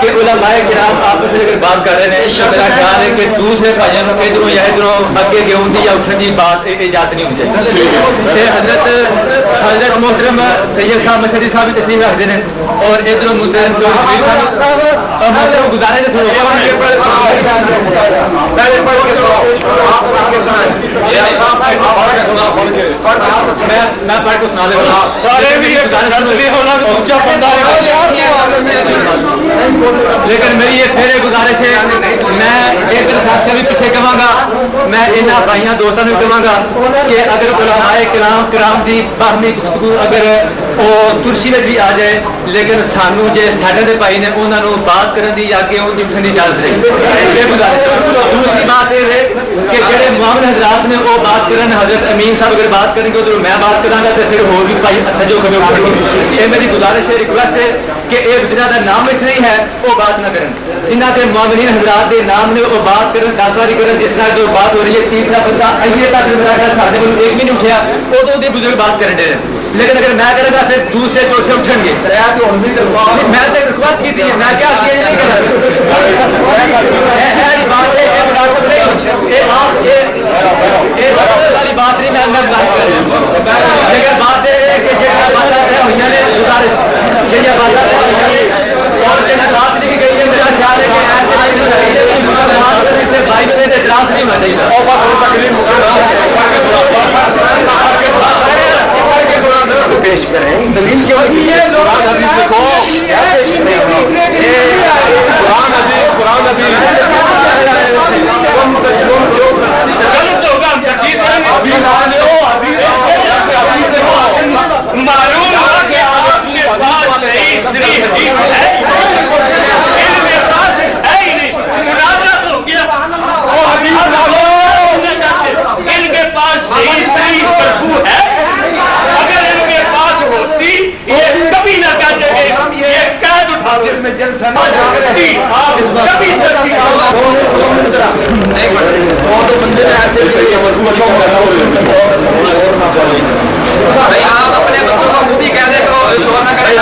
کہ علماء کرام آپس میں اگر بات کر رہے ہیں میرا خیال ہے کہ دوسرے بھائیوں کو ادھروں یا ادھروں اگے گے ہوں یا اٹھنے کی بات ایجاد نہیں ہونی چاہیے. حضرت محترم سید صاحب مشہدی صاحب بھی تشریف رکھتے ہیں اور ادھروں محترم گزارے نے سنو میں پڑھ کو سنا لیکن میری یہ پھر گزارش ہے میں ایک ساتھ بھی پیچھے کہاں گا میں انہاں بھائیاں دوستوں بھی کہاں گا کہ اگر علماء کرام دی باہمی گفتگو اگر وہ ترسی میں بھی آ جائے لیکن سانو جے ساڈے دے بھائی نے انہاں نو بات کرن دی یا کہ ان دی پسند اجازت رہے یہ گزارش. دوسری بات یہ ہے کہ جڑے معاون حضرات نے وہ بات کرن حضرت امین صاحب اگر بات کریں گے تو میں بات کراں گا تو پھر اور بھی بھائی سجو کبھی یہ میری گزارش ہے ریکویسٹ ہے کہ ایک جنہ کا نام اس نہیں ہے وہ بات نہ کریں جنہ کے معاونین حضرات کے نام نے وہ بات کریں دسواری کریں جس طرح جو بات ہو رہی ہے تیسرا بندہ ائیے تک سارے کو ایک بھی نہیں اٹھیا ادو کے بزرگ بات کریں دے لیکن اگر میں کروں گا پھر دوسرے چوتھے اٹھیں گے میں تو ریکویسٹ کی تھی میں کیا نہیں والی بات نہیں میں بات کر رہا ہوں لیکن بات یہ ہے کہ اور رات لکھی گئی ہے میرا خیال ہے کہ بھائی اعتراض نہیں ہونا چاہیے پیش کریں دلیل کی وجہ آپ اپنے بچوں کو خود ہی کہہ دیں تو شور نہ کرے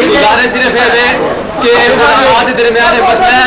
گزارے صرف ہے کہ درمیان مسئلہ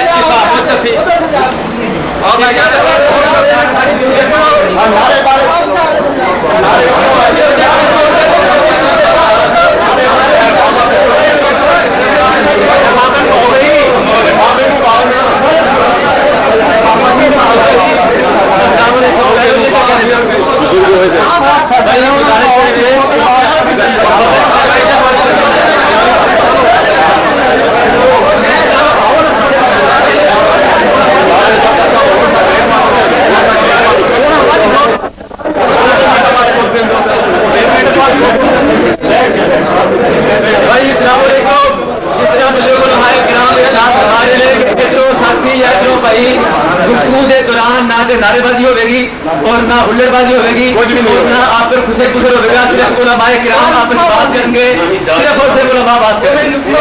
ہے نعرے بازی ہوے گی اور نہ ہلڑ بازی ہوے گی اور نہ آپ پر خوشے خوشے ہوے گا صرف علماء کرام آپ بات کریں گے صرف اور صرف علماء بات کریں گے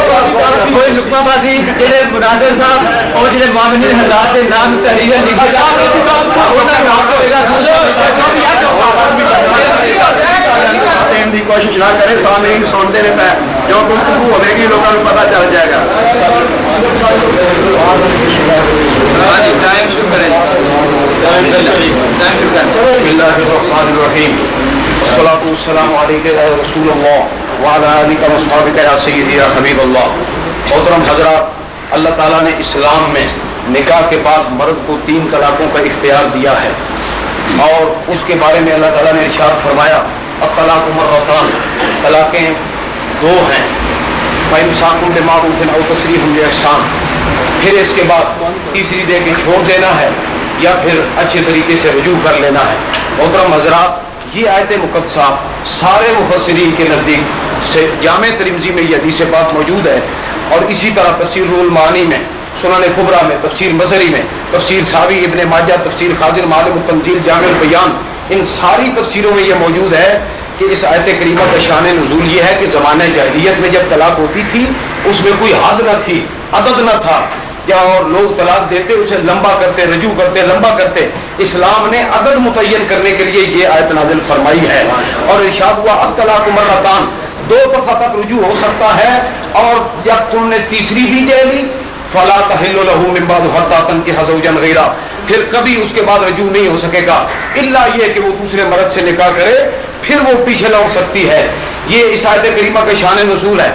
کوئی لقمہ بازی جڑے مناظر صاحب اور جڑے معاونین حضرات کے نام تحریر لکھے گا کی کوشش نہ کریں, سامعین سنتے رہتا ہے, جو گفتگو ہوے گی لوگوں کو پتہ چل جائے گا. بسم اللہ الرحمن الرحیم. الصلاۃ والسلام علیک یا رسول اللہ وعلی آلک و اصحابک یا سیدی یا حبیب اللہ. محترم حضرات, اللہ تعالیٰ نے اسلام میں نکاح کے بعد مرد کو 3 طلاقوں کا اختیار دیا ہے, اور اس کے بارے میں اللہ تعالیٰ نے ارشاد فرمایا الطلاق مرتان, طلاقیں 2 ہیں, فإمساک بمعروف او تسریح بإحسان. پھر اس کے بعد تیسری دے کے چھوڑ دینا ہے یا پھر اچھے طریقے سے رجوع کر لینا ہے. محترم حضرات, یہ آیت مقدسہ سارے مفسرین کے نزدیک سے جامع ترمذی میں یہ حدیث پاک موجود ہے, اور اسی طرح تفسیر روح المعانی میں, سنن کبریٰ میں, تفسیر مظہری میں, تفسیر ساوی ابن ماجہ, تفسیر خازن معالم التنزیل, جامع البیان, ان ساری تفسیروں میں یہ موجود ہے کہ اس آیت کریمہ کا شان نزول یہ ہے کہ زمانہ جاہلیت میں جب طلاق ہوتی تھی اس میں کوئی حد نہ تھی, عدد نہ تھا, یا اور لوگ طلاق دیتے اسے لمبا کرتے, رجوع کرتے, لمبا کرتے. اسلام نے عدد متعین کرنے کے لیے یہ آیت نازل فرمائی ہے, اور ارشاد ہوا الطلاق مرتان, 2 دفعہ تک رجوع ہو سکتا ہے, اور جب تم نے تیسری بھی دے لی فلا تحل له من بعد حتى تنكح زوجا غيره, پھر کبھی اس کے بعد رجوع نہیں ہو سکے گا الا یہ کہ وہ دوسرے مرد سے نکاح کرے, پھر وہ پیچھے لوٹ سکتی ہے. یہ اس آیت کریمہ کا شان نزول ہے.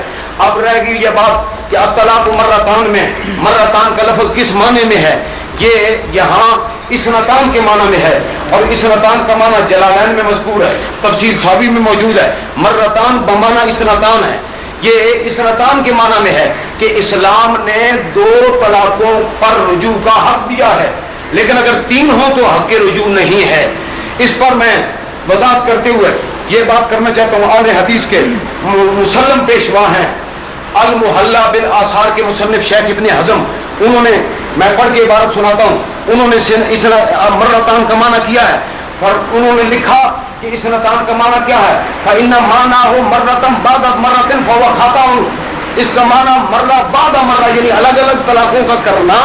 اب رہ گئی یہ بات کہ الطلاق مرتان میں مرتان کا لفظ کس معنی میں ہے. یہ یہاں اسنتان کے معنی میں ہے, اور اسنتان کا معنی جلالین میں مذکور ہے, تفسیر ساوی میں موجود ہے. مرتان بمعنی اسنتان ہے. یہ اسنتان کے معنی میں ہے کہ اسلام نے 2 طلاقوں پر رجوع کا حق دیا ہے, لیکن اگر 3 ہوں تو حق رجوع نہیں ہے. اس پر میں وضاحت کرتے ہوئے یہ بات کرنا چاہتا ہوں. اہل حدیث کے مسلم پیشوا ہیں, المحلہ بالآثار کے مصنف شیخ ابن حزم, انہوں نے, میں پڑھ کے عبارت سناتا ہوں, انہوں نے اس مرتان کا معنی کیا ہے, اور انہوں نے لکھا کہ اسنتان کا معنی کیا ہے. فإن معناه مرتن بعد مرتن فهو خطأ, اس کا معنی مرہ بعد مرہ یعنی الگ الگ طلاقوں کا کرنا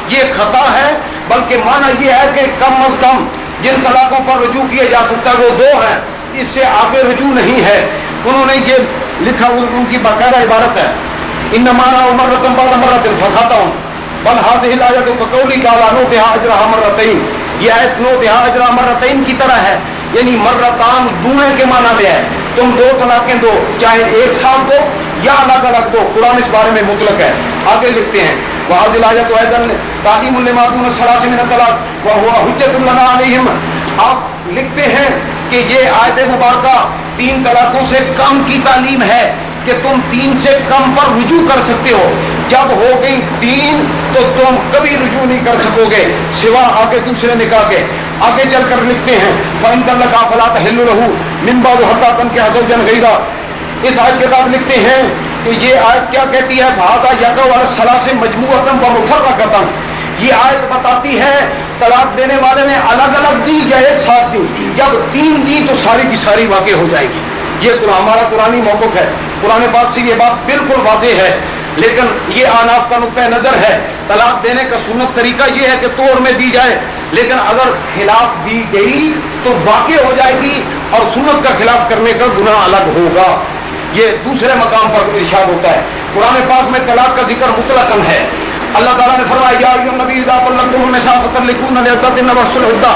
یہ خطا ہے, بلکہ معنی یہ ہے کہ کم از کم جن طلاقوں پر رجوع کیا جا سکتا ہے وہ 2 ہیں, اس سے آگے رجوع نہیں ہے. انہوں نے یہ لکھا, ان کی باقاعدہ عبارت ہے ان معناه مرتن بعد مرتن فخطأ بل هذه الآية كقوله تعالى نوتها أجرها مرتين, یہ آیت نوتها أجرها مرتين کی طرح ہے, یعنی مرتان دونے کے معنی میں ہے, تم 2 طلاقیں دو, چاہے ایک ساتھ دو یا الگ الگ دو. قرآن اس بارے میں مطلق ہے. آگے لکھتے ہیں وهذه الآية أيضا تعليم لما دون الثلاث من الطلاق وهو حجة لنا عليهم. آپ لکھتے ہیں کہ یہ آیت مبارکہ 3 طلاقوں سے کم کی تعلیم ہے کہ تم 3 سے کم پر رجوع کر سکتے ہو. جب ہو گئی 3 تو تم کبھی رجوع نہیں کر سکو گے سوا آگے دوسرے نکاح کے. آگے چل کر لکھتے ہیں فَإِن طَلَّقَ فَلَا تَحِلُّ لَهُ مِن بَعْدُ حَتَّى تَنكِحَ زَوْجًا غَيْرَهُ. اس آیت کے بعد لکھتے ہیں کہ یہ آیت کیا کہتی ہے, فَهَذَا يَقَعُ عَلَى الثَّلَاثِ مَجْمُوعَةً وَمُفَرَّقَةً. یہ آیت بتاتی ہے طلاق دینے والے نے الگ الگ دی یا ایک ساتھ دی, جب 3 دی تو ساری کی ساری واقع ہو جائے گی. یہ ہمارا قرآنی موقف ہے, قرآن پاک سے یہ بات بالکل واضح ہے. لیکن یہ آناف کا نقطہ نظر ہے, طلاق دینے کا سنت طریقہ یہ ہے کہ توڑ میں دی جائے, لیکن اگر خلاف دی گئی تو واقع ہو جائے گی اور سنت کا خلاف کرنے کا گناہ الگ ہوگا. یہ دوسرے مقام پر ارشاد ہوتا ہے. قرآن پاک میں طلاق کا ذکر مطلقاً ہے. اللہ تعالیٰ نے فرمایا یا ایھا النبی اذا طلقتم النساء فطلقوهن لعدتهن واحصوا العدة.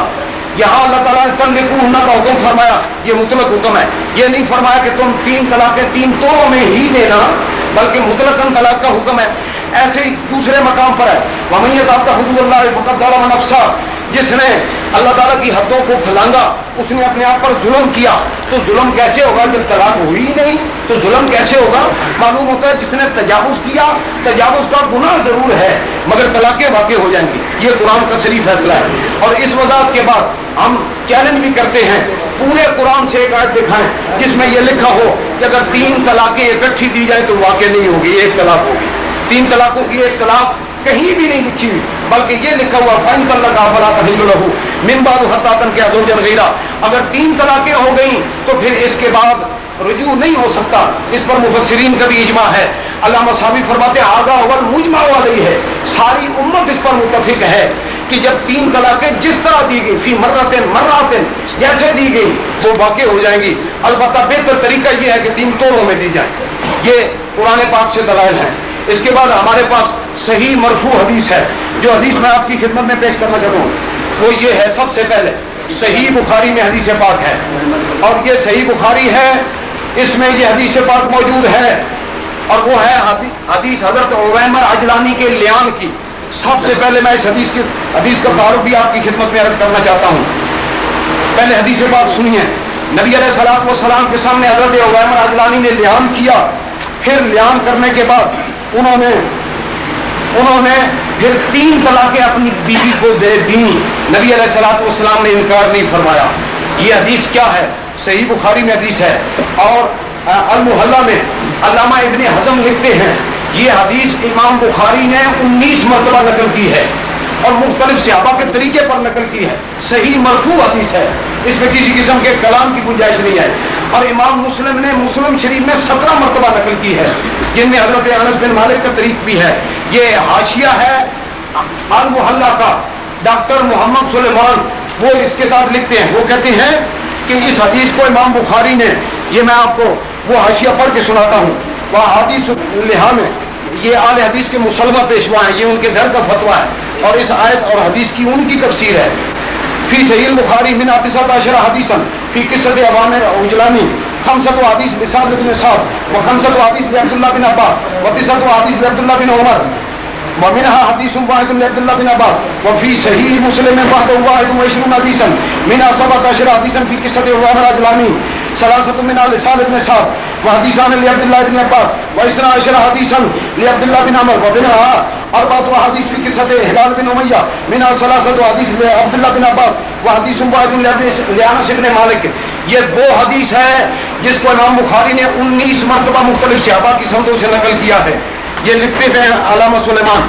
یہاں اللہ تعالیٰ نے طلقوهن کا حکم فرمایا, یہ مطلق حکم ہے. یہ نہیں فرمایا کہ تم 3 طلاقیں 3 توڑوں میں ہی دینا, بلکہ مطلقاً طلاق کا حکم ہے. ایسے ہی دوسرے مقام پر ہے وَمَن يَتَعَدَّ حُدُودَ اللَّهِ فَقَدْ ظَلَمَ نَفْسَهُ. جس نے اللہ تعالیٰ کی حدوں کو پھلانگا اس نے اپنے آپ پر ظلم کیا. تو ظلم کیسے ہوگا جب طلاق ہوئی ہی نہیں, تو ظلم کیسے ہوگا. معلوم ہوتا ہے جس نے تجاوز کیا, تجاوز کا گناہ ضرور ہے مگر طلاقیں واقع ہو جائیں گی. یہ قرآن کا صریح فیصلہ ہے. اور اس وضاحت کے بعد ہم چیلنج بھی کرتے ہیں پورے قرآن سے ایک آیت دکھائیں جس میں یہ لکھا ہو کہ اگر 3 طلاقیں اکٹھی دی جائیں تو واقع نہیں ہوگی, ایک طلاق ہوگی. 3 طلاقوں کی ایک طلاق کہیں بھی نہیں لکھی ہوئی, بلکہ یہ لکھا ہوا فَإِن طَلَّقَهَا فَلَا تَحِلُّ لَهُ مِن بَعْدُ حَتَّى تَنكِحَ زَوْجًا غَيْرَهُ. اگر 3 طلاقیں ہو گئیں تو پھر اس کے بعد رجوع نہیں ہو سکتا. اس پر مفسرین کا بھی اجماع ہے. علامہ صحابی فرماتے ہیں هَذَا هُوَ الْمُجْمَعُ عَلَيْهِ, ساری امت اس پر متفق ہے. کہ جب 3 طلاقیں جس طرح دی گئی فی مراتن جیسے دی گئی وہ واقع ہو جائیں گی. البتہ بہتر طریقہ یہ ہے کہ 3 توڑوں میں دی جائیں. یہ قرآن پاک سے دلائل ہیں. اس کے بعد ہمارے پاس صحیح مرفوع حدیث ہے. جو حدیث میں آپ کی خدمت میں پیش کرنا چاہتا ہوں وہ یہ ہے. سب سے پہلے صحیح بخاری میں حدیث پاک ہے, اور یہ صحیح بخاری ہے, اس میں یہ حدیث پاک موجود ہے, اور وہ ہے حدیث حضرت عویمر عجلانی کے لیان کی. سب سے پہلے میں اس حدیث کا تعارف بھی آپ کی خدمت میں عرض کرنا چاہتا ہوں. پہلے حدیث پاک سنیے. نبی علیہ الصلوۃ والسلام کے سامنے حضرت عویمر عجلانی نے لیان کیا. پھر لیان کرنے کے بعد انہوں نے پھر 3 طلاقیں اپنی بیوی کو دے دیں. نبی علیہ الصلوۃ والسلام نے انکار نہیں فرمایا. یہ حدیث کیا ہے؟ صحیح بخاری میں حدیث ہے. اور المحلہ میں علامہ ابن حزم لکھتے ہیں یہ حدیث امام بخاری نے 19 مرتبہ نقل کی ہے, اور مختلف صحابہ کے طریقے پر نقل کی ہے. صحیح مرفوع حدیث ہے, اس میں کسی قسم کے کلام کی گنجائش نہیں ہے. اور امام مسلم نے مسلم شریف میں 17 مرتبہ نقل کی ہے, جن میں حضرت انس بن مالک کا طریق بھی ہے. یہ حاشیہ ہے المحلہ کا, ڈاکٹر محمد سلیمان, وہ اس کتاب لکھتے ہیں. وہ کہتے ہیں کہ اس حدیث کو امام بخاری نے, یہ میں آپ کو وہ حاشیہ پڑھ کے سناتا ہوں. وہ حدیث لحاظ میں یہ اہل حدیث کے مسلمہ پیشوا ہیں, یہ ان کے گھر کا فتویٰ ہے, اور اس آیت اور حدیث کی ان کی تفسیر ہے. فی صحیح البخاری من 19 حدیثا فی قصۃ عوامر عجلانی 5 حدیث لسعد بن سعد و5 حدیث لعبداللہ بن عباس و9 حدیث لعبداللہ بن عمر ومنها حدیث واحد لعبداللہ بن عباس وفی صحیح مسلم 21 حدیثا من 17 حدیثا فی قصۃ عوامر عجلانی 3 من لسعد بن سعد وحدیثان لعبداللہ بن عباس و12 حدیثا لعبداللہ بن عمر ومنها 4 حدیث فی قصۃ ہلال بن امیہ منها 3 حدیث لعبداللہ بن عباس وحدیث واحد لانس بن مالک. یہ 2 حدیث ہے جس کو امام بخاری نے 19 مرتبہ مختلف صحابہ کی سندوں سے نقل کیا ہے. یہ لکھتے ہیں علامہ سلیمان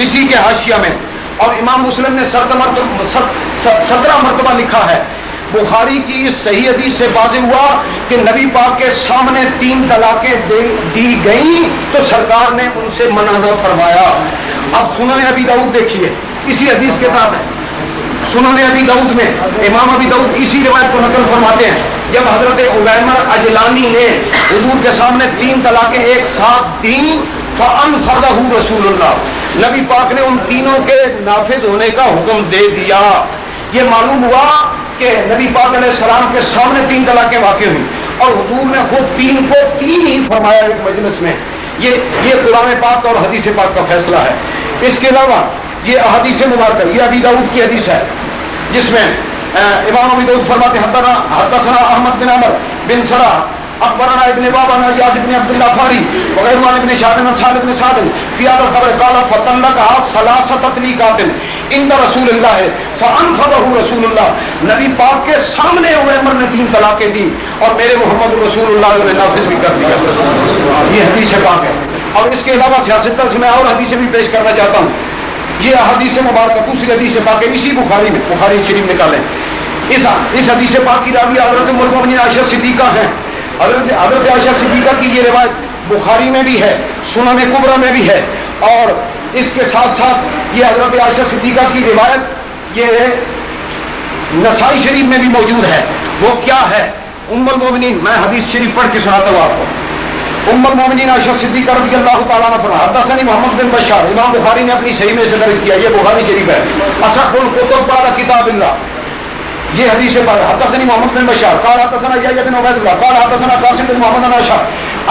اسی کے حاشیہ میں. اور امام مسلم نے 17 مرتبہ لکھا ہے. بخاری کی اس صحیح حدیث سے واضح ہوا کہ نبی پاک کے سامنے 3 طلاقیں دی گئیں تو سرکار نے ان سے منع نہ فرمایا. اب سنن ابی داؤد دیکھیے, اسی حدیث کے ساتھ ہے. سنن ابی داؤد میں امام ابی داؤد اسی روایت کو نقل فرماتے ہیں. جب حضرت عویمر عجلانی نے حضور کے سامنے 3 طلاقیں ایک ساتھ دیں فانفذہ رسول اللہ, نبی پاک نے ان تینوں کے نافذ ہونے کا حکم دے دیا. یہ معلوم ہوا کہ نبی پاک علیہ السلام کے سامنے 3 طلاقیں واقع ہوئی, اور حضور نے خود 3 کو 3 ہی فرمایا ایک مجلس میں. یہ قرآن پاک اور حدیث پاک کا فیصلہ ہے. اس کے علاوہ یہ حدیث مبارکہ, یہ ابی داؤد کی حدیث ہے جس میں امام ابی داؤد فرماتے ہیں حدثنا احمد بن عمر بن سرا اخبرنا ابن وهب عن اياس بن عبد الله الفاري وغير عن ابن شهاب عن سالم بن سعد في هذا الخبر قال فطلقها 3 تطليقات عند رسول الله فانفذه رسول الله. نبی پاک کے سامنے عمر نے 3 طلاقیں دی اور میرے محمد رسول اللہ نے نافذ بھی کر دیا. یہ حدیث پاک ہے. اور اس کے علاوہ سیاست سے میں اور حدیثیں بھی پیش کرنا چاہتا ہوں. یہ حدیث مبارکہ دوسری حدیث پاک ہے, اسی بخاری میں, بخاری شریف نکالیں. اس حدیث پاک کی راوی حضرت ام المؤمنین عائشہ صدیقہ ہیں. حضرت عائشہ صدیقہ کی یہ روایت بخاری میں بھی ہے, سنن کبریٰ میں بھی ہے, اور اس کے ساتھ ساتھ یہ حضرت عائشہ صدیقہ کی روایت یہ نسائی شریف میں بھی موجود ہے. وہ کیا ہے؟ ام المؤمنین, میں حدیث شریف پڑھ کے سناتا ہوں آپ کو. ام المؤمنین عائشہ صدیقہ رضی اللہ تعالیٰ عنہ فرمایا حدثنی محمد بن بشار, امام بخاری نے اپنی صحیح میں سے درج کیا, یہ بخاری شریف ہے. اصح الکتب بعد کتاب اللہ, یہ حدیث پر حدثني محمد بن بشار قال حدثنا يحيى بن عبيد الله قال حدثنا قاسم بن محمد بن عائشة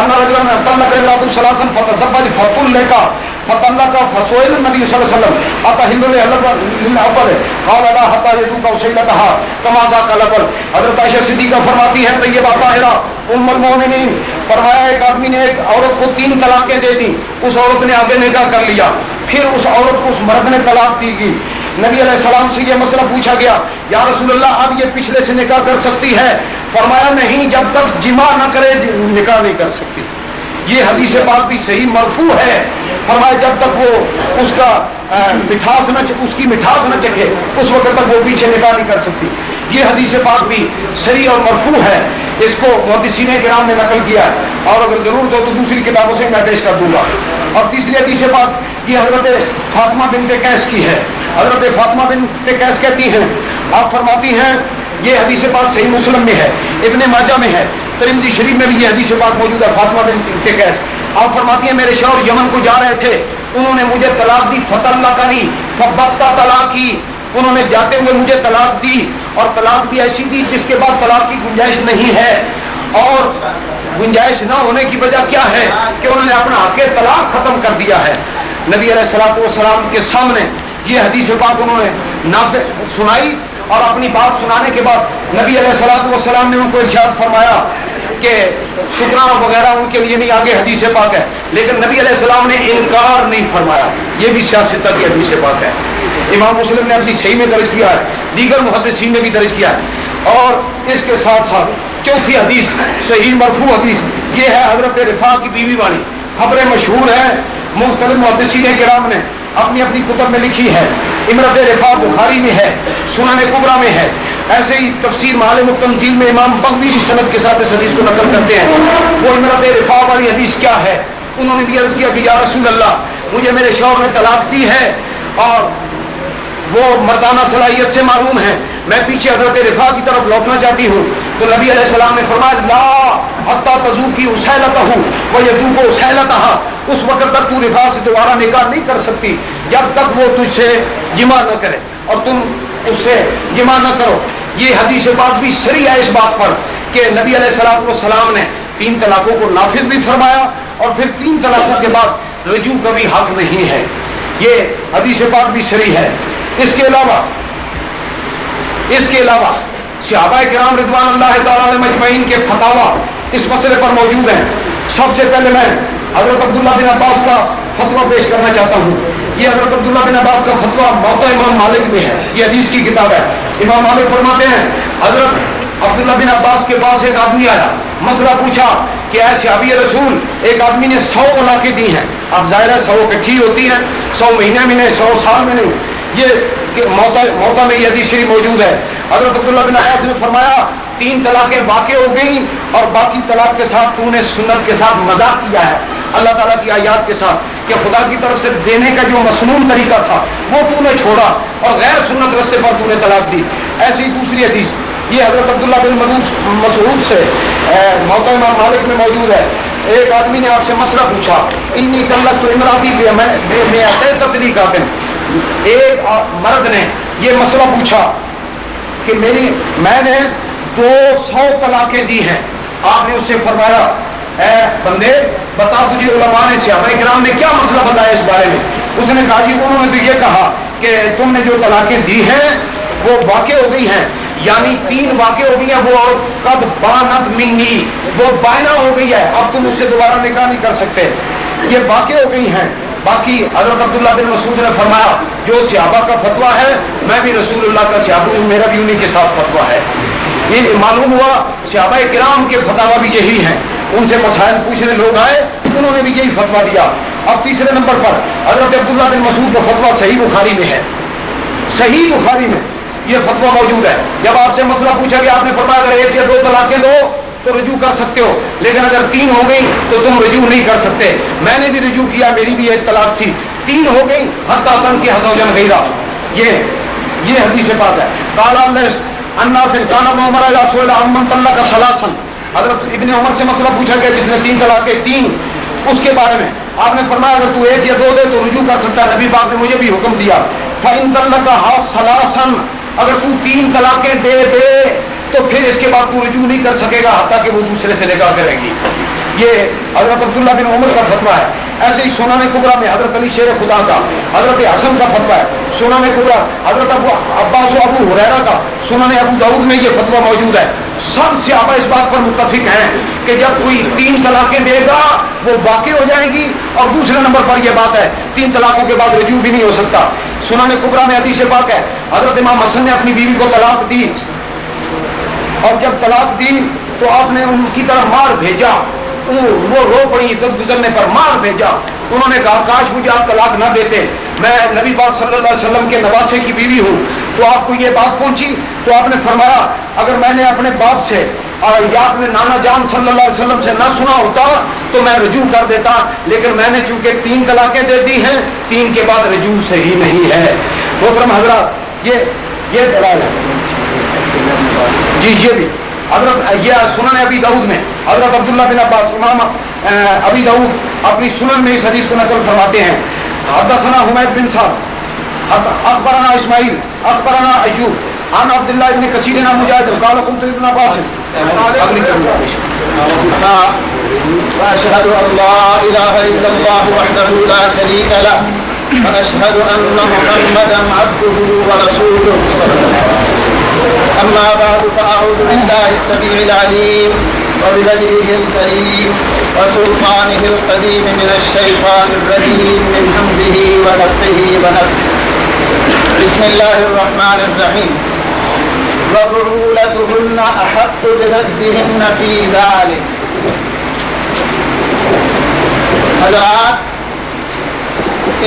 ان رجلا طلق امرأته 3 فتزوج فطلق فسئل النبي صلى الله عليه وسلم أتحل للأول قال لا حتى يذوق وسيلتها كما ذاق الأول. حضرت عائشہ صدیقہ فرماتی ہے طیبہ طاہرہ ام المؤمنین, فرمایا ایک آدمی نے ایک عورت کو 3 طلاقیں دے دی, اس عورت نے آگے نکاح کر لیا, پھر اس عورت کو اس مرد نے طلاق دی گئی. نبی علیہ السلام سے یہ مسئلہ پوچھا گیا, یا رسول اللہ اب یہ پچھلے سے نکاح کر سکتی ہے؟ فرمایا نہیں, جب تک جماع نہ کرے نکاح نہیں کر سکتی. یہ حدیث پاک بھی صحیح مرفوع ہے. فرمایا جب تک وہ اس کا اس کی مٹھاس نہ چکھے اس وقت تک وہ پیچھے نکاح نہیں کر سکتی. یہ حدیث پاک بھی صحیح اور مرفوع ہے. اس کو محدثین کرام نے نقل کیا ہے, اور اگر ضرورت ہو تو دوسری کتابوں سے میں پیش کر دوں گا. اور تیسری حدیث پاک یہ حضرت فاطمہ بنت قیس کی ہے. حضرت فاطمہ بنت قیس کہتی ہیں, آپ فرماتی ہیں, یہ حدیث پاک صحیح مسلم میں ہے, ابن ماجہ میں ہے, ترمذی شریف میں بھی یہ حدیث پاک موجود ہے. فاطمہ بنت قیس آپ فرماتی ہیں میرے شوہر یمن کو جا رہے تھے, انہوں نے مجھے طلاق دی, فتلقنی فبتا طلاق کی, انہوں نے جاتے ہوئے مجھے طلاق دی, اور طلاق بھی ایسی دی جس کے بعد طلاق کی گنجائش نہیں ہے. اور گنجائش نہ ہونے کی وجہ کیا ہے کہ انہوں نے اپنا حق طلاق ختم کر دیا ہے. نبی علیہ الصلوۃ والسلام کے سامنے یہ حدیث پاک انہوں نے سنائی, اور اپنی بات سنانے کے بعد نبی علیہ الصلوۃ والسلام نے ان کو ارشاد فرمایا کہ شکرانہ وغیرہ ان کے لیے نہیں, آگے حدیث پاک ہے, لیکن نبی علیہ السلام نے انکار نہیں فرمایا. یہ بھی سیاست کی حدیث پاک ہے, امام مسلم نے اپنی صحیح میں درج کیا ہے, دیگر محدثین نے بھی درج کیا ہے. اور اس کے ساتھ ساتھ چوتھی حدیث صحیح مرفوع حدیث یہ ہے حضرت رفاع کی بیوی والی, خبریں مشہور ہیں, مختلف محدثین کرام نے اپنی اپنی کتب میں لکھی ہے. امرت رفاع بخاری میں ہے, سنن کبریٰ میں ہے, ایسے ہی تفسیر معالم التنزیل میں امام بغوی کی سند کے ساتھ اس حدیث کو نقل کرتے ہیں. وہ امرت رفاع والی حدیث کیا ہے, انہوں نے بھی عرض کیا کہ یا رسول اللہ مجھے میرے شوہر نے طلاق دی ہے اور وہ مردانہ صلاحیت سے معروم ہے, میں پیچھے حضرت رفاع کی طرف لوٹنا چاہتی ہوں. تو نبی علیہ السلام نے فرمایا لا حتی تذوقی اسیلتہ ویذوق اسیلتہا, اس وقت تک تو رفاع سے دوبارہ نکاح نہیں کر سکتی جب تک وہ تجھ سے جمع نہ کرے اور تم اس سے جمع نہ کرو. یہ حدیث پاک بھی صریح ہے اس بات پر کہ نبی علیہ السلام نے 3 طلاقوں کو نافذ بھی فرمایا, اور پھر 3 طلاقوں کے بعد رجوع کا بھی حق نہیں ہے. یہ حدیث پاک بھی صریح ہے. اس کے علاوہ صحابہ کرام رضوان اللہ تعالیٰ علیہ مجمعین کے فتاوی اس مسئلے پر موجود ہیں. سب سے پہلے میں حضرت عبداللہ بن عباس کا فتویٰ پیش کرنا چاہتا ہوں. یہ حضرت عبداللہ بن عباس کا فتویٰ موطا امام مالک میں ہے, یہ حدیث کی کتاب ہے. امام مالک فرماتے ہیں حضرت عبداللہ بن عباس کے پاس ایک آدمی آیا, مسئلہ پوچھا کہ اے صحابی رسول, ایک آدمی نے 100 طلاقیں دی ہیں. اب ظاہر ہے 100 اکٹھی ہوتی ہیں, 100 مہینے میں نہیں, 100 سال میں نہیں. یہ موتا میں یہ حدیث شریف موجود ہے. حضرت عبداللہ بن عباس نے فرمایا 3 طلاقیں واقع ہو گئیں اور باقی طلاق کے ساتھ تو نے سنت کے ساتھ مذاق کیا ہے, اللہ تعالیٰ کی آیات کے ساتھ, کہ خدا کی طرف سے دینے کا جو مسنون طریقہ تھا وہ تو نے چھوڑا اور غیر سنت رستے پر تو نے طلاق دی. ایسی دوسری حدیث یہ حضرت عبداللہ بن مسعود سے موطا امام مالک میں موجود ہے. ایک آدمی نے آپ سے مسئلہ پوچھا, انی طلقت امراتی بمئتین تطلیقات, ایک مرد نے یہ مسئلہ پوچھا کہ میں نے 200 طلاقیں دی ہیں. آپ نے اس سے فرمایا اے بندے بتا, تجھے علماء نے صحابہ کرام نے کیا مسئلہ بتایا اس بارے میں. اس نے کہا جی انہوں نے تو یہ کہا کہ تم نے جو طلاقیں دی ہیں وہ واقع ہو گئی ہیں, یعنی 3 واقع ہو گئی ہیں, وہ قد بانت منی, وہ بائنا ہو گئی ہے, اب تم اس سے دوبارہ نکاح نہیں کر سکتے, یہ واقع ہو گئی ہیں. باقی حضرت عبداللہ بن مسعود نے فرمایا جو صحابہ کا فتویٰ ہے میں بھی رسول اللہ کا صحابہ ہوں, میرا بھی انہیں کے ساتھ فتویٰ ہے. یہ معلوم ہوا صحابہ کرام کے فتاوی بھی یہی ہیں, ان سے مسائل پوچھنے لوگ آئے, انہوں نے بھی یہی فتویٰ دیا. اب تیسرے نمبر پر حضرت عبداللہ بن مسعود کا فتویٰ صحیح بخاری میں ہے. صحیح بخاری میں یہ فتویٰ موجود ہے. جب آپ سے مسئلہ پوچھا کہ آپ نے فرمایا اگر 1 یا 2 طلاقیں دو تو رجوع کر سکتے ہو, لیکن اگر 3 ہو گئی تو تم رجوع نہیں کر سکتے. میں نے بھی رجوع کیا, میری بھی 1 طلاق تھی, 3 ہو گئی حتی تن کے حزوجن غیرہ. یہ حدیث پاک ہے. قال انا فی کان ابن عمر اذا سئل عمن طلق ثلاثا, حضرت ابن عمر سے مسئلہ پوچھا گیا جس نے 3 طلاقیں 3, اس کے بارے میں آپ نے فرمایا اگر تو 1 یا 2 دے تو رجوع کر سکتا ہے. نبی پاک نے مجھے بھی حکم دیا فإن طلقها ثلاثا, اگر تو 3 طلاقیں دے تو پھر اس کے بعد تو رجوع نہیں کر سکے گا حتیٰ کہ وہ دوسرے سے نکاح کرے گی. یہ حضرت عبداللہ بن عمر کا فتویٰ ہے. ایسے ہی سنن کبریٰ میں حضرت علی شیر خدا کا, حضرت حسن کا فتویٰ ہے. سنن کبریٰ حضرت عباس و ابو ہریرہ کا, سنن ابو داؤد میں یہ فتویٰ موجود ہے. سب صحابہ اس بات پر متفق ہیں کہ جب کوئی 3 طلاقیں دے گا وہ واقع ہو جائیں گی, اور دوسرے نمبر پر یہ بات ہے 3 طلاقوں کے بعد رجوع بھی نہیں ہو سکتا. سنن کبریٰ میں حدیث پاک ہے حضرت امام حسن نے اپنی بیوی کو طلاق دی, اور جب طلاق دی تو آپ نے ان کی طرف مار بھیجا, وہ رو پڑی گزرنے پر مار بھیجا. انہوں نے کہا کاش مجھے آپ طلاق نہ دیتے, میں نبی پاک صلی اللہ علیہ وسلم کے نواسے کی بیوی ہوں. تو آپ کو یہ بات پہنچی تو آپ نے فرمایا اگر میں نے اپنے باپ سے یا اپنے نانا جان صلی اللہ علیہ وسلم سے نہ سنا ہوتا تو میں رجوع کر دیتا, لیکن میں نے چونکہ 3 طلاقیں دے دی ہیں, 3 کے بعد رجوع صحیح نہیں ہے. محترم حضرات یہ دلائل ہے جی. یہ بھی حضرت یہ سنن ابی داؤد میں حضرت عبداللہ بن عباس امام ابی داؤد اپنی سنن میں اس حدیث کو نقل فرماتے ہیں. حدثنا حمید بن سعد اخبرنا اسماعیل اخبرنا ایوب عن عبداللہ بن کثیر عن مجاہد قال قلت ابن عباس وأشهد أن لا إله إلا الله وحده لا شريك له وأشهد أن محمدا عبده ورسوله. أما بعد فأعوذ بالله السميع العليم وبوجهه الكريم وسلطانه القديم من الشيطان الرجيم من همزه ونفخه ونفثه. بسم الله الرحمن الرحيم. وبعولتهن أحق بردهن في ذلك. حضرات،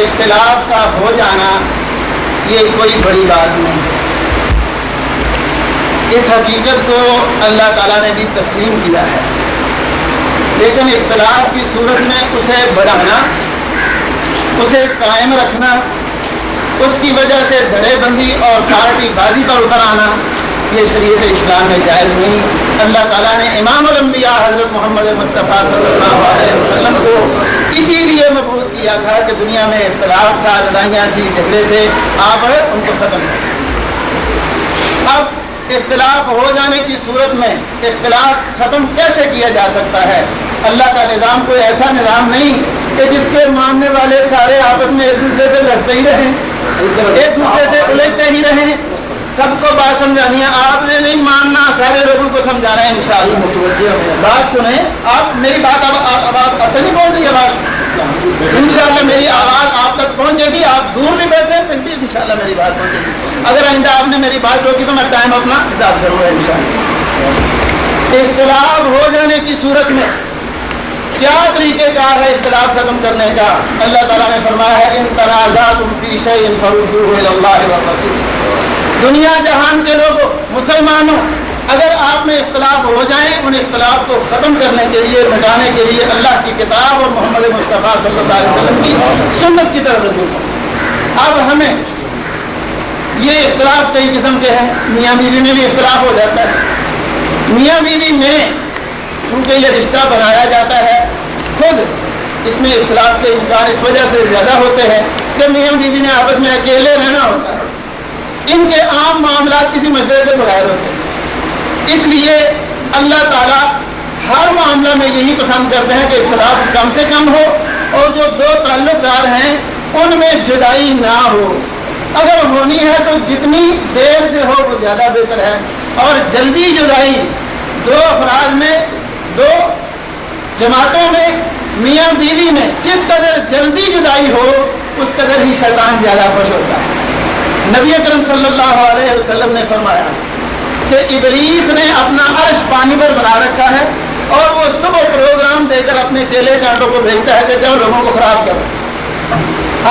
اختلاف کا ہو جانا یہ کوئی بڑی بات نہیں. اس حقیقت کو اللہ تعالیٰ نے بھی تسلیم کیا ہے، لیکن اختلاف کی صورت میں اسے بڑھانا، اسے قائم رکھنا، اس کی وجہ سے دھڑے بندی اور پارٹی بازی پر اتر آنا، یہ شریعت اسلام میں جائز نہیں. اللہ تعالیٰ نے امام الانبیاء حضرت محمد مصطفیٰ صلی اللہ علیہ وسلم کو اسی لیے مبعوث کیا تھا کہ دنیا میں اختلاف تھا، لڑائیاں تھی، جھگڑے تھے، آپ ان کو ختم کریں. اب اختلاف ہو جانے کی صورت میں اختلاف ختم کیسے کیا جا سکتا ہے؟ اللہ کا نظام کوئی ایسا نظام نہیں کہ جس کے ماننے والے سارے آپس میں ایک دوسرے سے لڑتے ہی رہیں، ایک دوسرے سے الجھتے ہی رہیں. سب کو بات سمجھانی ہے، آپ نے نہیں ماننا، سارے لوگوں کو سمجھانا ہے. انشاءاللہ بات سنیں. آپ میری بات اب آپ نہیں بول رہی آواز؟ انشاءاللہ میری آواز آپ تک پہنچے گی. آپ دور بھی بیٹھے پھر بھی انشاءاللہ میری بات پہنچے گی. اگر آئندہ آپ نے میری بات روکی تو میں ٹائم اپنا حساب کروں گا انشاءاللہ. اختلاف ہو جانے کی صورت میں کیا طریقہ کار ہے اختلاف ختم کرنے کا؟ اللہ تعالیٰ نے فرمایا ہے ان تنازعتم فی شیء فردوہ الی اللہ والرسول. دنیا جہان کے لوگوں، مسلمانوں، اگر آپ میں اختلاف ہو جائیں، ان اختلاف کو ختم کرنے کے لیے، مٹانے کے لیے اللہ کی کتاب اور محمد مصطفیٰ صلی اللہ علیہ وسلم کی سنت کی طرف رجوع کریں. اب ہمیں یہ اختلاف کئی قسم کے ہیں. میاں بیوی میں بھی اختلاف ہو جاتا ہے. میاں بیوی میں کیونکہ یہ رشتہ بنایا جاتا ہے، خود اس میں اختلاف کے امکان اس وجہ سے زیادہ ہوتے ہیں کہ میاں بیوی نے آپس میں اکیلے رہنا ہوتا ہے. ان کے عام معاملات کسی مشورے کے بغیر ہوتے ہیں. اس لیے اللہ تعالیٰ ہر معاملہ میں یہی پسند کرتے ہیں کہ اختلاف کم سے کم ہو اور جو دو تعلق دار ہیں ان میں جدائی نہ ہو. اگر ہونی ہے تو جتنی دیر سے ہو وہ زیادہ بہتر ہے. اور جلدی جدائی دو افراد میں، دو جماعتوں میں، میاں بیوی میں جس قدر جلدی جدائی ہو اس قدر ہی شیطان زیادہ خوش ہوتا ہے. نبی اکرم صلی اللہ علیہ وسلم نے فرمایا کہ ابلیس نے اپنا عرش پانی پر بنا رکھا ہے اور وہ صبح پروگرام دے کر اپنے چیلے چانٹوں کو بھیجتا ہے کہ جب لوگوں کو خراب کرو،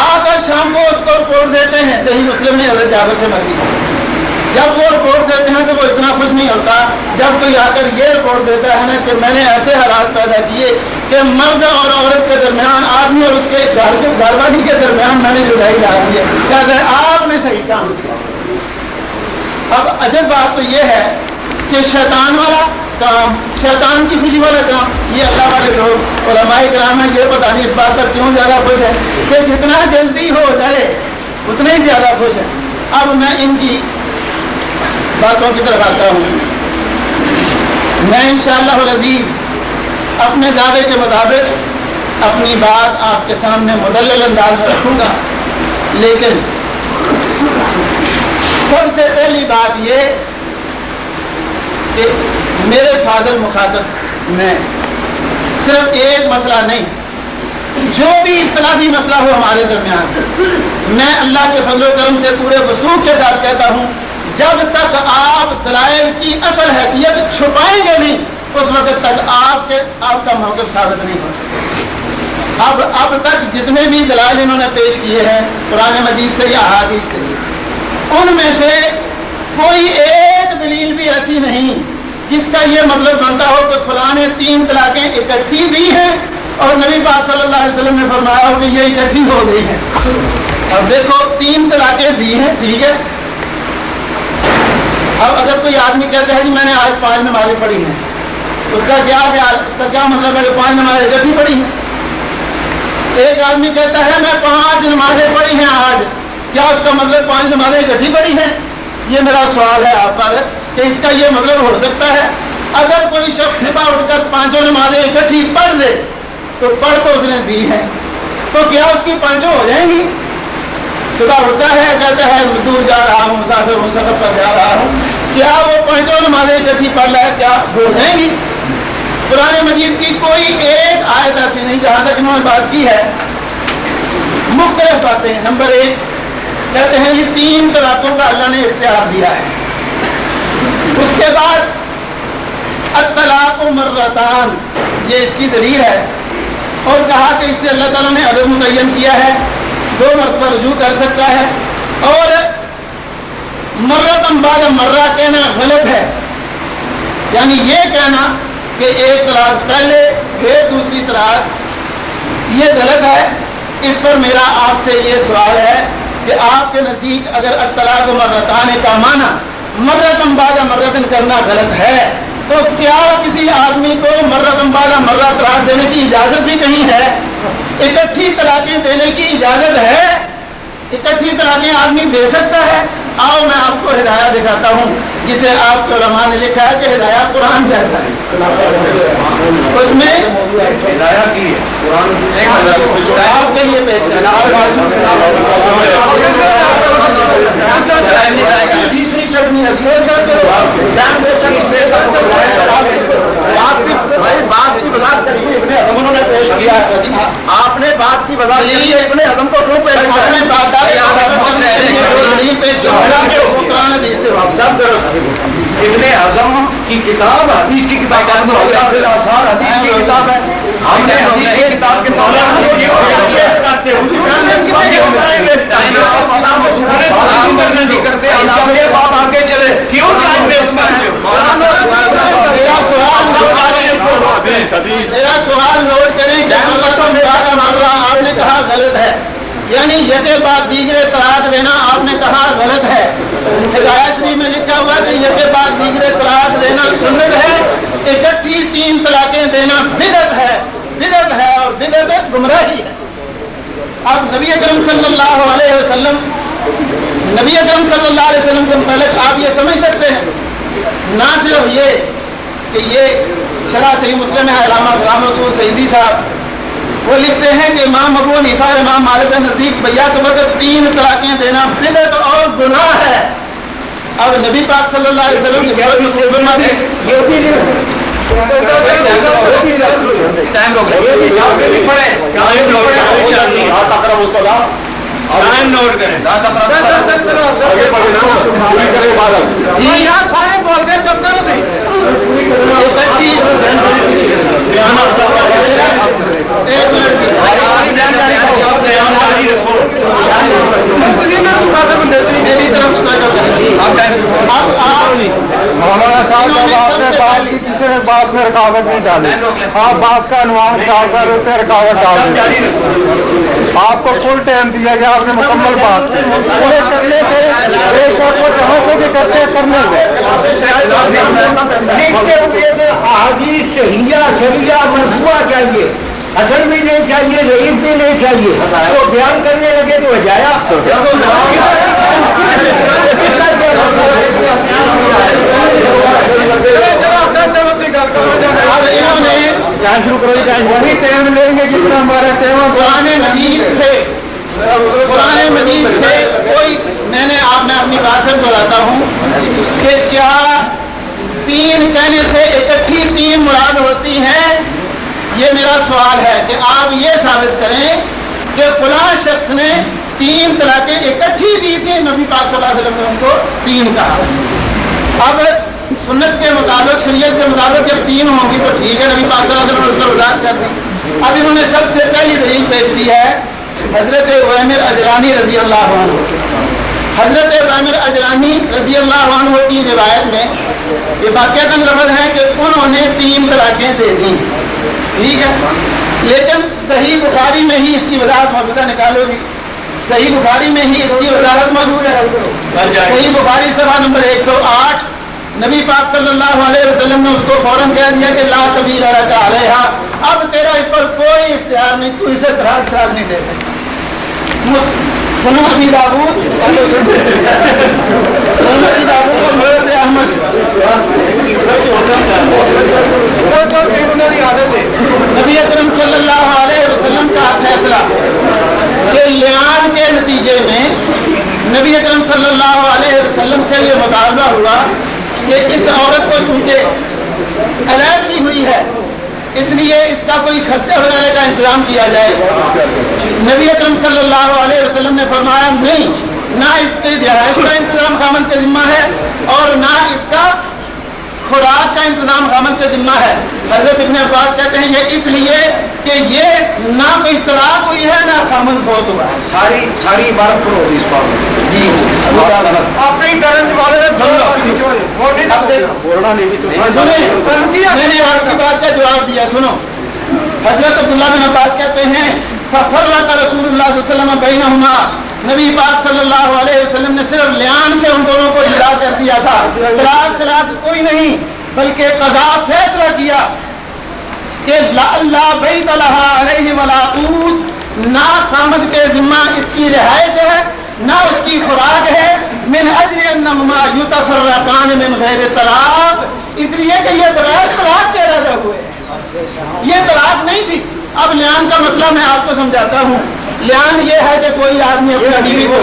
آ کر شام کو اس کو رپورٹ دیتے ہیں. صحیح مسلم نے حضرت جابر سے مروی. جب وہ رپورٹ دیتے ہیں تو وہ اتنا خوش نہیں ہوتا جب کوئی آ کر یہ رپورٹ دیتا ہے نا کہ میں نے ایسے حالات پیدا کیے کہ مرد اور عورت کے درمیان، آدمی اور اس کے گھر والی کے درمیان میں نے جدائی لا دی ہے. کہتے ہیں آپ نے صحیح کام کیا. اب عجب بات تو یہ ہے کہ شیطان والا کام، شیطان کی خوشی والا کام، یہ اللہ والے لوگ علماء کرام ہیں، یہ پتہ نہیں اس بات پر کیوں زیادہ خوش ہے کہ جتنا جلدی ہو جائے اتنے ہی زیادہ خوش ہیں. اب میں ان کی باتوں کی طرف آتا ہوں. میں انشاءاللہ العزیز اپنے دعوے کے مطابق اپنی بات آپ کے سامنے مدلل انداز میں رکھوں گا، لیکن سب سے پہلی بات یہ کہ میرے فاضل مخاطب میں صرف ایک مسئلہ نہیں، جو بھی اختلافی مسئلہ ہو ہمارے درمیان، میں اللہ کے فضل و کرم سے پورے وثوق کے ساتھ کہتا ہوں جب تک آپ دلائل کی اصل حیثیت چھپائیں گے نہیں اس وقت تک آپ کا موقف ثابت نہیں ہو سکتا. اب تک جتنے بھی دلائل انہوں نے پیش کیے ہیں قرآن مجید سے یا احادیث سے، ان میں سے کوئی ایک دلیل بھی ایسی نہیں جس کا یہ مطلب بنتا ہو کہ فلاں نے 3 طلاقیں اکٹھی دی ہیں اور نبی پاک صلی اللہ علیہ وسلم نے فرمایا ہو کہ یہ اکٹھی ہو گئی ہیں. اب دیکھو 3 طلاقیں دی ہیں، ٹھیک ہے. اب اگر کوئی آدمی کہتا ہے جی میں نے آج 5 نمازیں پڑھی ہیں، اس کا کیا خیال، اس کا کیا مطلب ہے کہ 5 نمازیں اکٹھی پڑھی ہیں؟ ایک آدمی کہتا ہے میں 5 نمازیں پڑھی ہیں آج، کیا اس کا مطلب 5 نمازیں اکٹھی پڑھی ہیں؟ یہ میرا سوال ہے آپ پر کہ اس کا یہ مطلب ہو سکتا ہے؟ اگر کوئی شخص صبح اٹھ کر 5 نمازیں اکٹھی پڑھ لے تو پڑھ تو اس نے دی ہے، تو کیا اس کی 5 ہو جائیں گی؟ صبح اٹھتا ہے کہتا ہے دور جا رہا ہوں، مسافر ہوں، سفر پر جا رہا ہوں، کیا وہ 5 نمازیں اکٹھی پڑھ رہا ہے، کیا ہو جائیں گی؟ قرآن مجید کی کوئی ایک آیت ایسی نہیں جہاں تک انہوں نے بات کی ہے. مختلف باتیں. نمبر 1 کہتے ہیں یہ 3 طلاقوں کا اللہ نے اختیار دیا ہے. اس کے بعد الطلاق مرتان، یہ اس کی دلیل ہے، اور کہا کہ اس سے اللہ تعالیٰ نے عدد متعین کیا ہے، 2 مرتبہ رجوع کر سکتا ہے. اور مرتن بعد مرہ کہنا غلط ہے، یعنی یہ کہنا کہ ایک طلاق پہلے پھر دوسری طلاق، یہ غلط ہے. اس پر میرا آپ سے یہ سوال ہے کہ آپ کے نزدیک اگر الطلاق مرتان کا معنی مرتن بعد مرتن کرنا غلط ہے تو کیا کسی آدمی کو مرتن بعد مرہ طلاق دینے کی اجازت بھی نہیں ہے؟ اکٹھی طلاقیں دینے کی اجازت ہے؟ اکٹھی طلاقیں آدمی دے سکتا ہے؟ آؤ میں آپ کو ہدایت دکھاتا ہوں جسے آپ کے علماء نے لکھا ہے کہ ہدایت قرآن جیسا ہے. اس میں ہدایت کی ہے قرآن آپ کے لیے پیش کرنا. انہوں نے پیش کیا، آپ نے بات کی وضاحت کی، ابن حزم کو کیوں پیش کیا؟ ابن حزم کی کتاب حدیث کی کتاب ہے، حدیث کی کتاب ہے. ہم نے حدیث کی کتاب کے بات آگے چلے کیوں؟ میرا سوال نوٹ کریں کہ آپ نے کہا غلط ہے، یعنی یکے بعد دیگرے طلاق دینا آپ نے کہا غلط ہے. ہدایت شریف میں لکھا ہوا کہ یکے بعد دیگرے طلاق دینا سنت ہے، اکٹھی 3 طلاقیں دینا بدعت ہے. بدعت ہے اور بدعت گمراہی ہے. اب نبی اکرم صلی اللہ علیہ وسلم کے متعلق آپ یہ سمجھ سکتے ہیں، نہ صرف یہ کہ یہ شرح صحیح مسلم ہے، علامہ غلام رسول سعیدی صاحب وہ لکھتے ہیں کہ امام ابو حنیفہ اور امام مالک کے نزدیک بیعت وقت 3 طلاقیں دینا بدعت اور گناہ ہے. اب نبی پاک صلی اللہ علیہ وسلم کی بات میں رکاوٹ نہیں ڈالی، آپ بات کا عنوان خیال کر رہے تھے، رکاوٹ ڈال دی. آپ کو فل ٹائم دیا گیا، آپ نے مکمل بات پورے کرنے سے بے شک وہ جہاں سے بھی کرتے کرنے میں احادیث صحیحہ شریعہ مرفوعہ چاہیے، حسن بھی نہیں چاہیے، ضعیف بھی نہیں چاہیے. تو بیان کرنے لگے تو ہجایا وہی ٹائم لیں گے جتنا ہمارا ٹائم. قرآن مجید سے کوئی میں اپنی بات سے بتاتا ہوں کہ کیا 3 کہنے سے اکٹھی 3 مراد ہوتی ہیں؟ یہ میرا سوال ہے کہ آپ یہ ثابت کریں کہ فلاں شخص نے 3 طلاقیں اکٹھی دی تھی، نبی پاک صلی اللہ علیہ وسلم نے ان کو 3 کہا. اب سنت کے مطابق، شریعت کے مطابق جب 3 ہوں گی تو ٹھیک ہے، نبی پاک صلی اللہ علیہ وسلم نے اس کو وضاحت کر دی. اب انہوں نے سب سے پہلی دلیل پیش کی ہے حضرت عویمر اجلانی رضی اللہ عنہ. حضرت عویمر اجلانی رضی اللہ عنہ کی روایت میں یہ واقعتاً لفظ ہے کہ انہوں نے 3 طلاقیں دے دیں، ٹھیک ہے، لیکن صحیح بخاری میں ہی اس کی وضاحت موجودہ نکالو گی. صحیح بخاری میں ہی اس کی وضاحت موجود ہے. صحیح بخاری صفحہ نمبر 108. نبی پاک صلی اللہ علیہ وسلم نے اس کو فوراً کہہ دیا کہ لا سبیل لک علیہا، اب تیرا اس پر کوئی اختیار نہیں، تو اسے طلاق شراب نہیں دے سکتا. سنو ابی داؤد حضرت احمد نبی اکرم صلی اللہ علیہ وسلم کا فیصلہ کہ لعان کے نتیجے میں نبی اکرم صلی اللہ علیہ وسلم سے یہ مطالبہ ہوا کہ اس عورت کو چونکہ الرجی ہوئی ہے اس لیے اس کا کوئی خرچہ وغیرہ کا انتظام کیا جائے. نبی اکرم صلی اللہ علیہ وسلم نے فرمایا نہیں، نہ اس کے رہائش کا انتظام خامند کے ذمہ ہے اور نہ اس کا خوراک کا انتظام خامند کے ذمہ ہے. حضرت ابن عباس کہتے ہیں یہ اس لیے کہ یہ نہ کوئی طلاق ہوئی ہے نہ خامند فوت ہوا ہے. ساری عبارت پڑھو اس بار جی اپنی کرن والے میں نے آپ کی بات کا جواب دیا. سنو، حضرت عبداللہ بن عباس کہتے ہیں ففرق رسول اللہ صلی اللہ علیہ وسلم بینہما، نبی پاک صلی اللہ علیہ وسلم نے صرف لعان سے ان دونوں کو جدا کر دیا تھا، طلاق شراک کوئی نہیں، بلکہ قضا فیصلہ کیا کہ لا بیت لہا علیہ ولا قوت، نہ خامد کے ذمہ اس کی رہائش ہے نہ اس کی خوراک ہے، من اجل انہما یتفرقان من غیر طلاق، اس لیے کہ یہ بغیر طلاق کے رہے ہوئے، یہ طلاق نہیں تھی. اب لعان کا مسئلہ میں آپ کو سمجھاتا ہوں. لعان یہ ہے کہ کوئی آدمی اپنی بیوی کو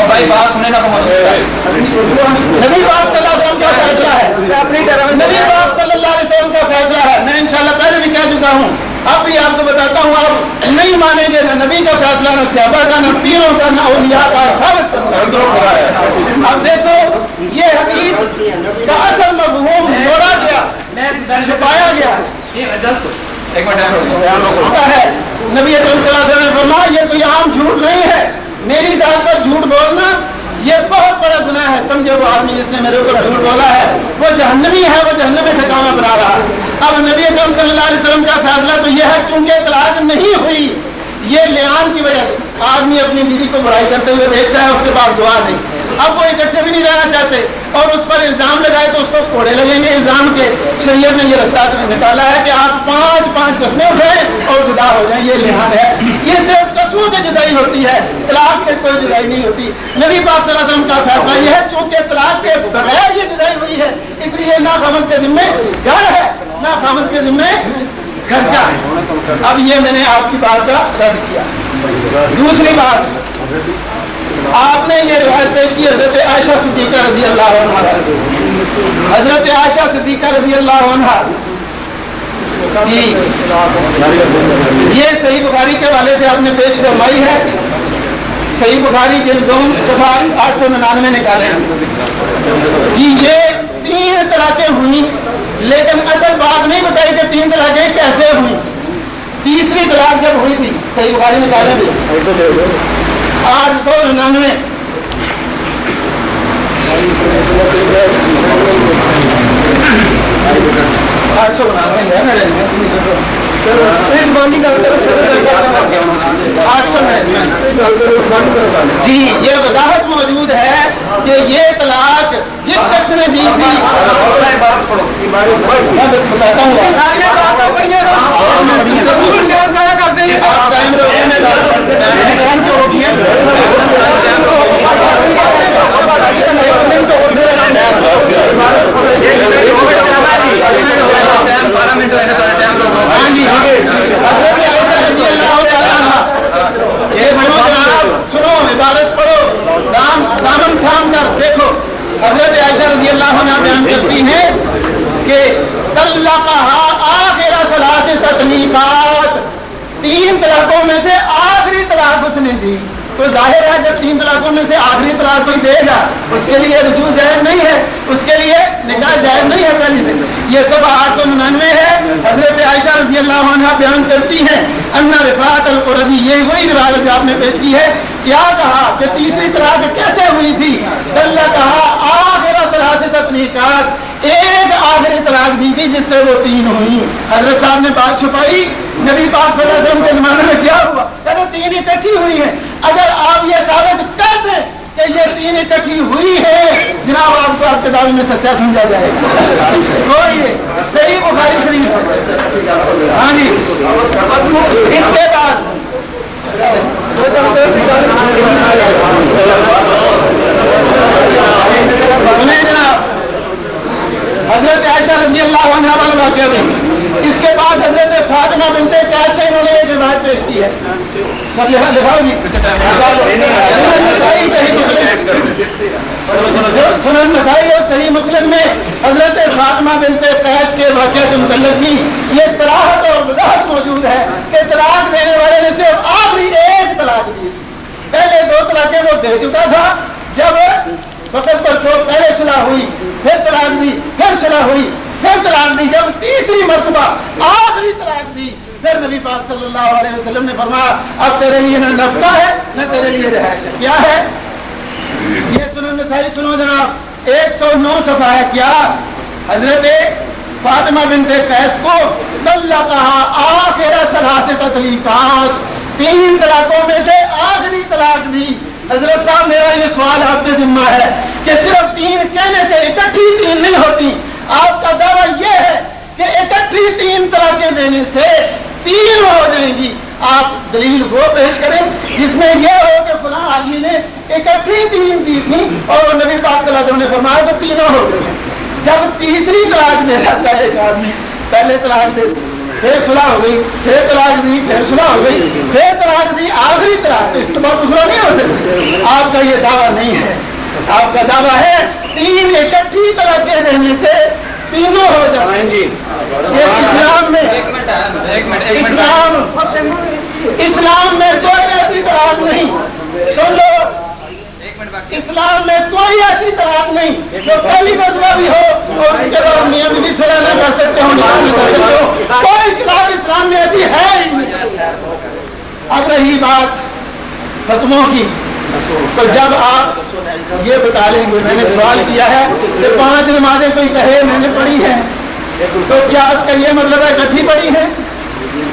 بھائی بات سننے کا نبی پاک صلی اللہ علیہ وسلم کا فیصلہ ہے، نبی پاک صلی اللہ علیہ وسلم کا فیصلہ ہے. میں انشاءاللہ پہلے بھی کہہ چکا ہوں، اب بھی آپ کو بتاتا ہوں، آپ نہیں مانیں گے نہ نبی کا فیصلہ، نہ صحابہ کا، نہ پیروں کا، نہ اولیاء کا، ثابت کرتا ہے. اب دیکھو یہ حدیث کا اصل مفہوم جوڑا گیا، چھپایا گیا ہے. نبی اکرم صلی اللہ علیہ وسلم نے فرمایا یہ کوئی عام جھوٹ نہیں ہے، میری ذات پر جھوٹ بولنا یہ بہت بڑا گناہ ہے. سمجھے وہ آدمی جس نے میرے اوپر جھوٹ بولا ہے وہ جہنمی ہے، وہ جہنم میں ٹھکانہ بنا رہا ہے. اب نبی اکرم صلی اللہ علیہ وسلم کا فیصلہ تو یہ ہے چونکہ طلاق نہیں ہوئی، یہ لعان کی وجہ سے آدمی اپنی بیوی کو برائی کرتے ہوئے دیکھتا ہے، اس کے پاس دعا نہیں، اب وہ اکٹھے بھی نہیں رہنا چاہتے اور اس پر الزام لگائے تو اس کو کوڑے لگیں گے. الزام کے شریعت نے یہ رستہ نکالا ہے کہ آپ 5 قسمیں اٹھائیں اور جدا ہو جائیں، یہ لحاظ ہے. یہ صرف قسموں سے جدائی ہوتی ہے، طلاق سے کوئی جدائی نہیں ہوتی. نبی پاک صلی اللہ علیہ وسلم کا فیصلہ یہ ہے چونکہ طلاق کے بغیر یہ جدائی ہوئی ہے اس لیے نہ خامد کے ذمے گھر ہے نہ خامد کے ذمے خرچہ ہے. اب یہ میں نے آپ کی بات کا رد کیا. دوسری بات، آپ نے یہ روایت پیش کی حضرت عائشہ صدیقہ رضی اللہ عنہا، حضرت عائشہ صدیقہ رضی اللہ عنہا جی یہ صحیح بخاری کے حوالے سے آپ نے پیش فرمائی ہے. صحیح بخاری جلد 2 صفحہ 899 نکالے جی. یہ 3 طلاقیں ہوئی لیکن اصل بات نہیں بتائی کہ 3 طلاقیں کیسے ہوئی. تیسری طلاق جب ہوئی تھی صحیح بخاری نکالے بھی 899 جی یہ وضاحت موجود ہے کہ یہ طلاق جس شخص نے دی تھی سنو عبادت پڑھو، دامن تھام کر دیکھو. حضرت عائشہ رضی اللہ عنہا بیان کرتی ہیں کہ طلقها آخر 3 تطلیقات، 3 طلاقوں میں سے آخری طلاق اس نے دی. تو ظاہر ہے جب 3 طلاقوں میں سے آخری طلاق کوئی دے گا اس کے لیے رجوع جائز نہیں ہے، اس کے لیے نکاح جائز نہیں ہے پہلے سے. یہ سب 899 ہے. حضرت عائشہ رضی اللہ عنہا بیان کرتی ہیں ان رفاعت القرظی، یہ وہی روایت جو آپ نے پیش کی ہے. کیا کہا کہ تیسری طلاق کیسے ہوئی تھی؟ طلقها آخر 3 تطلیقات، ایک آخری طلاق دی تھی جس سے وہ 3 ہوئی. حضرت صاحب نے بات چھپائی. نبی پاک صلی اللہ علیہ وسلم کے زمانے میں کیا ہوا؟ کہتے 3 اکٹھی ہوئی ہیں. اگر آپ یہ ثابت کر دیں کہ یہ تین اکٹھی ہوئی ہے جناب آپ کو آپ کے دعوے میں سچا سمجھا جائے گا. کوئی صحیح بخاری شریف سے. ہاں جی اس کے بعد جناب حضرت عائشہ رضی اللہ عنہ والا واقعہ میں اس کے بعد حضرت فاطمہ بنت قیس سے انہوں نے ایک روایت پیش کی ہے. سب لکھاؤ جی. سنن نسائی اور صحیح مسلم میں حضرت فاطمہ بنت قیس کے واقعہ کے متعلق بھی یہ صراحت اور وضاحت موجود ہے کہ طلاق دینے والے نے صرف آخری ایک طلاق دی. پہلے 2 طلاقیں وہ دے چکا تھا. جب وقت پر تو پہلے صلاح ہوئی پھر طلاق دی پھر صلاح ہوئی پھر طلاق دی. جب تیسری مرتبہ آخری طلاق دی پھر نبی پاک صلی اللہ علیہ وسلم نے فرمایا اب تیرے لیے نہ نفقہ ہے نہ تیرے لیے رہائش ہے. کیا ہے یہ؟ سنن نسائی سنو جناب 109 صفحہ ہے. کیا حضرت فاطمہ بنت قیس کو طلقها آخر 3 تطلیقات 3 طلاقوں میں سے آخری طلاق دی. حضرت صاحب میرا یہ سوال آپ کے ذمہ ہے کہ صرف 3 کہنے سے اکٹھی 3 نہیں ہوتی. آپ کا دعویٰ یہ ہے کہ اکٹھی 3 طلاقیں دینے سے 3 ہو جائیں گی. آپ دلیل وہ پیش کریں جس میں یہ ہو کہ فلاں آدمی نے اکٹھی 3 دی تھی اور نبی پاک صلی اللہ علیہ وسلم نے فرمایا تو 3 ہو گئی. جب تیسری طلاق دے جاتا ہے ایک آدمی پہلے طلاق دے پھر صلح ہو گئی پھر طلاق دی پھر صلح ہو گئی پھر طلاق دی آخری طلاق اس کے بعد دوسرا نہیں ہو سکتی. آپ کا یہ دعویٰ نہیں ہے. آپ کا دعویٰ ہے 3 اکٹھی طلاقیں دینے سے 3 ہو جائیں گی. یہ اسلام میں اسلام میں کوئی ایسی طلاق نہیں. سن لو اسلام میں کوئی ایسی طلاق نہیں جو پہلی مرتبہ بھی ہو اور اس کے بعد میاں بیوی صلح نہ کر سکتے ہو. کوئی کتاب اسلام میں ایسی ہے ہی نہیں. اب رہی بات ختموں کی تو جب آپ یہ بتا لیں گے میں نے سوال کیا ہے کہ 5 نمازیں کوئی کہے میں نے پڑھی ہیں تو کیا اس کا یہ مطلب ہے اکٹھی پڑھی ہے؟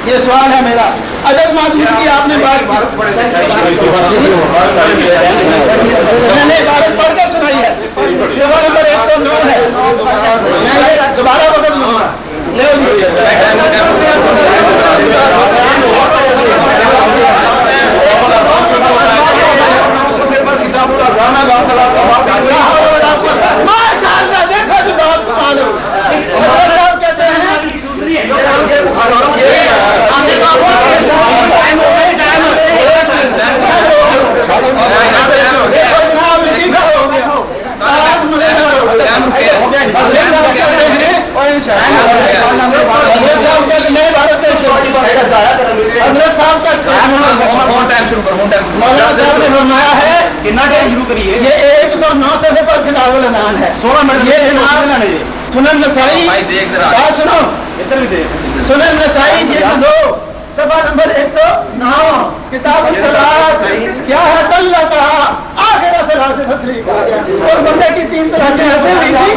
یہ سوال ہے میرا. عدد معدود کی آپ نے بات میں نے عبارت پڑھ کر سنائی ہے. سوال نمبر 109 ہے. میں دوبارہ وقت لوں ماشاء اللہ. دیکھو جو بات کہتے ہیں صاحب نے فرمایا ہے کتنا ٹائم شروع کریے. یہ 109 صفحے پر کتاب الاذان ہے. 16 منٹ. یہ سنن نسائی سنو سنن نسائی جلد 2 صفحہ نمبر 109 کتاب الطلاق. کیا ہے؟ اللہ کہا آخر سے اور بندے کی 3 طلاقیں ایسے ہوئی تھی